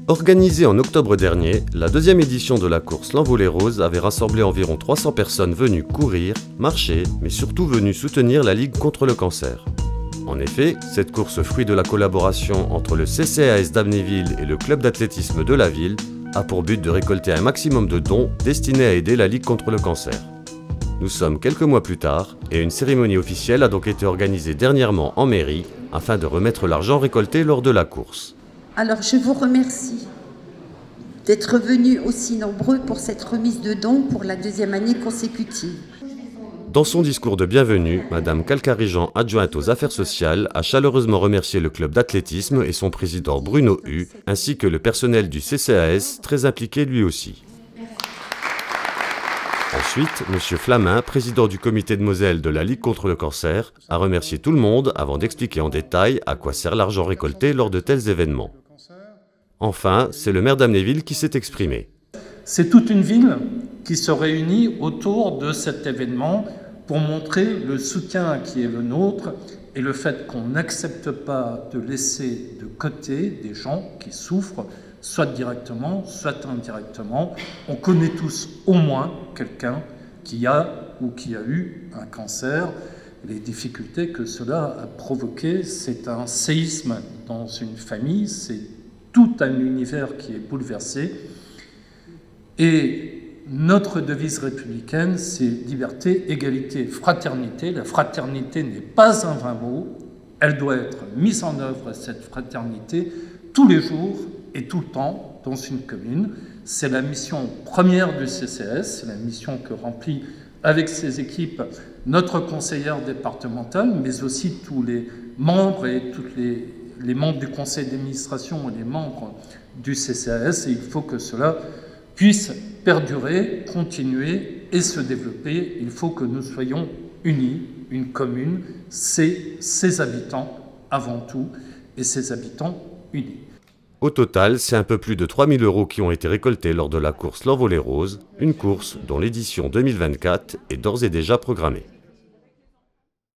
Organisée en octobre dernier, la deuxième édition de la course L'Envolée Rose avait rassemblé environ 300 personnes venues courir, marcher, mais surtout venues soutenir la Ligue contre le cancer. En effet, cette course, fruit de la collaboration entre le CCAS d'Amnéville et le club d'athlétisme de la ville, a pour but de récolter un maximum de dons destinés à aider la Ligue contre le cancer. Nous sommes quelques mois plus tard et une cérémonie officielle a donc été organisée dernièrement en mairie afin de remettre l'argent récolté lors de la course. Alors je vous remercie d'être venus aussi nombreux pour cette remise de dons pour la deuxième année consécutive. Dans son discours de bienvenue, Madame Calcarijan, adjointe aux affaires sociales, a chaleureusement remercié le club d'athlétisme et son président Bruno Hu, ainsi que le personnel du CCAS, très impliqué lui aussi. Ensuite, M. Flamin, président du comité de Moselle de la Ligue contre le cancer, a remercié tout le monde avant d'expliquer en détail à quoi sert l'argent récolté lors de tels événements. Enfin, c'est le maire d'Amnéville qui s'est exprimé. C'est toute une ville qui se réunit autour de cet événement pour montrer le soutien qui est le nôtre et le fait qu'on n'accepte pas de laisser de côté des gens qui souffrent, soit directement, soit indirectement. On connaît tous au moins quelqu'un qui a ou qui a eu un cancer. Les difficultés que cela a provoquées, c'est un séisme dans une famille, c'est tout un univers qui est bouleversé. Et notre devise républicaine, c'est liberté, égalité, fraternité. La fraternité n'est pas un vain mot, elle doit être mise en œuvre, cette fraternité, tous les jours et tout le temps dans une commune. C'est la mission première du CCS, c'est la mission que remplit avec ses équipes notre conseillère départementale, mais aussi tous les membres et tous les membres du conseil d'administration et les membres du CCAS. Et il faut que cela puisse perdurer, continuer et se développer. Il faut que nous soyons unis. Une commune, c'est ses habitants avant tout, et ses habitants unis. Au total, c'est un peu plus de 3 000 € qui ont été récoltés lors de la course L'Envolée Rose, une course dont l'édition 2024 est d'ores et déjà programmée.